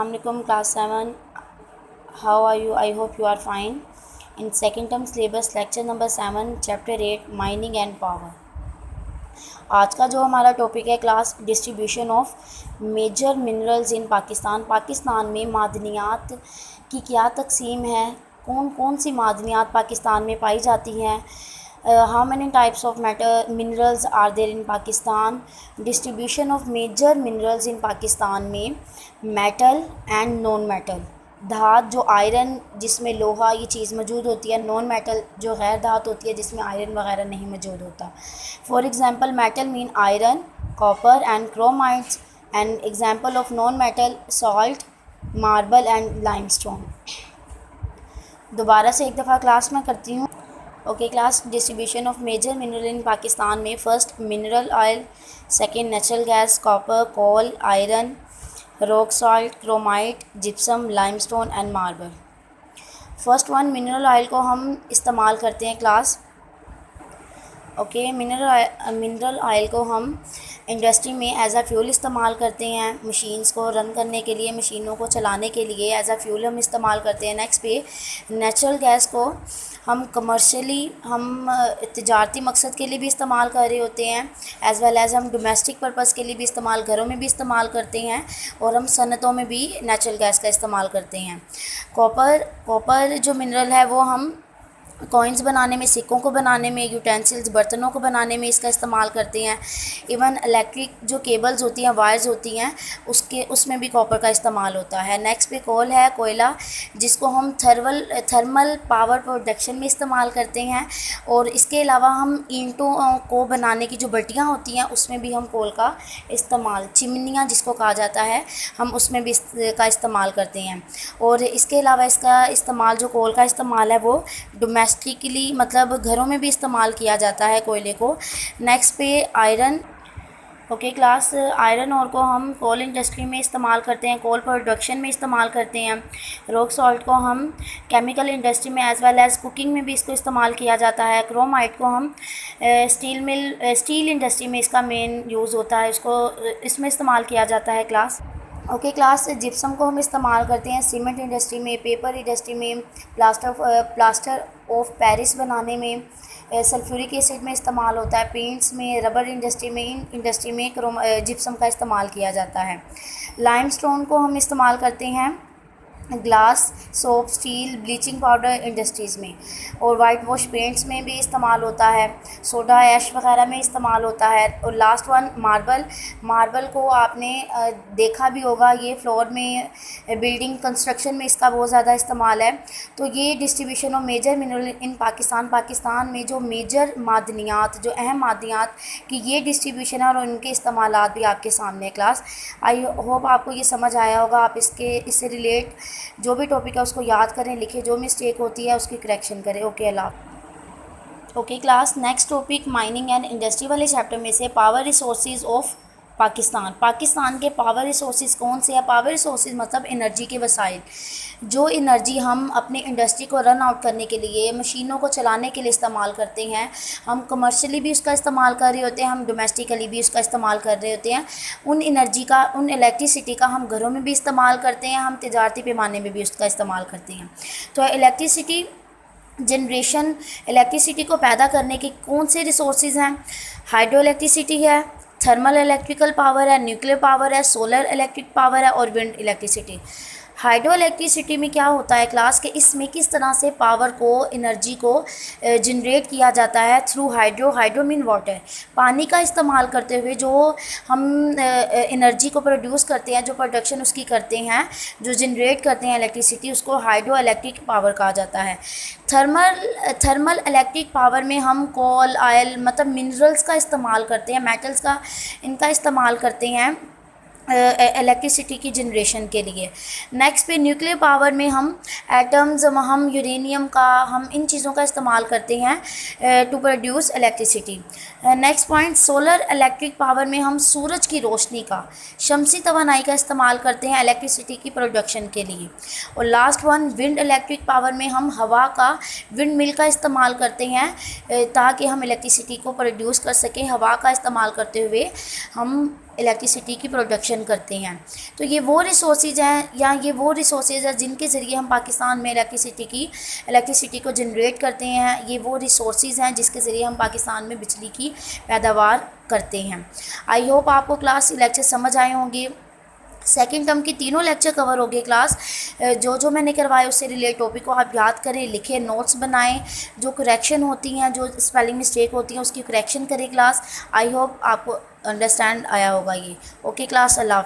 Assalamualaikum class 7. How are you? I hope you are fine. In second term syllabus lecture number 7 chapter 8 mining and power. आज का जो हमारा topic है class distribution of major minerals in Pakistan. Pakistan में मादनियात की क्या तकसीम है, कौन कौन सी मादनियात पाकिस्तान में पाई जाती हैं, how many types of minerals are there in Pakistan, distribution of major minerals in Pakistan में मेटल एंड नॉन मेटल, धात जो आयरन जिसमें लोहा ये चीज़ मौजूद होती है, नॉन मेटल जो गैर धात होती है जिसमें आयरन वगैरह नहीं मौजूद होता। For example metal mean iron, copper and chromites, and example of non metal salt, marble and limestone. दोबारा से एक दफ़ा क्लास में करती हूँ। Okay class, distribution of major mineral in Pakistan में first mineral oil, second natural gas, copper, coal, iron, rock salt, chromite, gypsum, limestone and marble. First one mineral oil को हम इस्तेमाल करते हैं क्लास। ओके, मिनरल ऑयल को हम industry में as आ fuel इस्तेमाल करते हैं, मशीन्स को रन करने के लिए, मशीनों को चलाने के लिए एज आ फ्यूल हम इस्तेमाल करते हैं। नेक्स्ट पे नेचुरल गैस को हम कमर्शियली तिजारती मकसद के लिए भी इस्तेमाल कर रहे होते हैं, एज़ वेल एज़ हम डोमेस्टिक पर्पज़ के लिए भी इस्तेमाल, घरों में भी इस्तेमाल करते हैं, और हम सनतों में भी नेचुरल गैस का इस्तेमाल करते हैं। कॉपर जो मिनरल है वो हम कॉइन्स बनाने में, सिक्कों को बनाने में, यूटेंसिल्स बर्तनों को बनाने में इसका इस्तेमाल करते हैं। इवन इलेक्ट्रिक जो केबल्स होती हैं, वायर्स होती हैं, उसमें भी कॉपर का इस्तेमाल होता है। नेक्स्ट पे कोल है, कोयला, जिसको हम थर्मल पावर प्रोडक्शन में इस्तेमाल करते हैं, और इसके अलावा हम ईंटों को बनाने की जो भट्टियाँ होती हैं उसमें भी हम कोल का इस्तेमाल, चिमनियाँ जिसको कहा जाता है, हम उसमें भी इसका इस्तेमाल करते हैं। और इसके अलावा इसका इस्तेमाल, जो कोल का इस्तेमाल है वो डोमेस्टिकली मतलब घरों में भी इस्तेमाल किया जाता है कोयले को। नेक्स्ट पे आयरन। ओके क्लास, आयरन और को हम कोल इंडस्ट्री में इस्तेमाल करते हैं, कोल प्रोडक्शन में इस्तेमाल करते हैं। रॉक सॉल्ट को हम केमिकल इंडस्ट्री में एज़ वेल एज़ कुकिंग में भी इसको इस्तेमाल किया जाता है। क्रोमाइट को हम स्टील इंडस्ट्री में इसका मेन यूज़ होता है, इसमें इस्तेमाल किया जाता है क्लास। ओके क्लास, जिप्सम को हम इस्तेमाल करते हैं सीमेंट इंडस्ट्री में, पेपर इंडस्ट्री में, प्लास्टर ऑफ पेरिस बनाने में, सल्फ्यूरिक एसिड में इस्तेमाल होता है, पेंट्स में, रबर इंडस्ट्री में, इन इंडस्ट्री में जिप्सम का इस्तेमाल किया जाता है। लाइमस्टोन को हम इस्तेमाल करते हैं glass, soap, steel, bleaching powder industries में, और वाइट वॉश पेंट्स में भी इस्तेमाल होता है, सोडा ऐश वगैरह में इस्तेमाल होता है। और लास्ट वन मार्बल को आपने देखा भी होगा, ये फ्लोर में, बिल्डिंग कंस्ट्रक्शन में इसका बहुत ज़्यादा इस्तेमाल है। तो ये distribution of major mineral in Pakistan में जो मेजर मादनियात, जो अहम मादनियात की ये डिस्ट्रीब्यूशन है और उनके इस्तेमालात भी आपके सामने है क्लास। आई होप आपको ये समझ आया होगा। आप इससे रिलेट जो भी टॉपिक है उसको याद करें, लिखें, जो मिस्टेक होती है उसकी करेक्शन करें। Okay Allah. Okay class, next topic mining and industry वाले चैप्टर में से पावर रिसोर्सेज ऑफ पाकिस्तान के पावर रिसोर्सेज कौन से हैं। पावर रिसोर्सेज मतलब एनर्जी के वसाइल, जो एनर्जी हम अपने इंडस्ट्री को रन आउट करने के लिए, मशीनों को चलाने के लिए इस्तेमाल करते हैं। हम कमर्शियली भी उसका इस्तेमाल कर रहे होते हैं, हम डोमेस्टिकली भी उसका इस्तेमाल कर रहे होते हैं। उन एनर्जी का, उन इलेक्ट्रिसिटी का हम घरों में भी इस्तेमाल करते हैं, हम तिजारती पैमाने में भी उसका इस्तेमाल करते हैं। तो इलेक्ट्रिसिटी जनरेशन, इलेक्ट्रिसिटी को पैदा करने के कौन से रिसोर्सेज हैं। हाइड्रो इलेक्ट्रिसिटी है, थर्मल इलेक्ट्रिकल पावर है, न्यूक्लियर पावर है, सोलर इलेक्ट्रिक पावर है, और विंड इलेक्ट्रिसिटी। हाइड्रो इलेक्ट्रिसिटी में क्या होता है क्लास के, इसमें किस तरह से पावर को, एनर्जी को जनरेट किया जाता है थ्रू हाइड्रो मीन वाटर, पानी का इस्तेमाल करते हुए जो हम एनर्जी को प्रोड्यूस करते हैं, जो प्रोडक्शन उसकी करते हैं, जो जनरेट करते हैं इलेक्ट्रिसिटी, उसको हाइड्रो इलेक्ट्रिक पावर कहा जाता है। थर्मल इलेक्ट्रिक पावर में हम कोल, ऑयल मतलब मिनरल्स का इस्तेमाल करते हैं, मेटल्स का इनका इस्तेमाल करते हैं इलेक्ट्रिसिटी की जनरेशन के लिए। नेक्स्ट पे न्यूक्लियर पावर में हम एटम्स, हम यूरेनियम का, हम इन चीज़ों का इस्तेमाल करते हैं to produce electricity. Next point, solar electric power में हम सूरज की रोशनी का, शमसी तवानाई का इस्तेमाल करते हैं इलेक्ट्रिसिटी की प्रोडक्शन के लिए। और last one, wind electric power में हम हवा का, विंड मिल का इस्तेमाल करते हैं ताकि हम इलेक्ट्रिसिटी को प्रोड्यूस कर सकें। हवा का इस्तेमाल करते हुए हम इलेक्ट्रिसिटी की प्रोडक्शन करते हैं। तो ये वो रिसोर्सेज हैं या ये वो रिसोर्सेज हैं जिनके ज़रिए हम पाकिस्तान में इलेक्ट्रिसिटी को जनरेट करते हैं। ये वो रिसोर्सेज हैं जिसके ज़रिए हम पाकिस्तान में बिजली की पैदावार करते हैं। आई होप आपको क्लास लेक्चर समझ आए होंगे। सेकेंड टर्म की तीनों लेक्चर कवर हो गए क्लास। जो मैंने करवाए उससे रिलेटेड टॉपिक को आप याद करें, लिखें, नोट्स बनाएं, जो करेक्शन होती हैं, जो स्पेलिंग मिस्टेक होती हैं उसकी करेक्शन करें क्लास। आई होप आपको अंडरस्टैंड आया होगा ये। ओके क्लास, अल्लाह हाफ़िज़।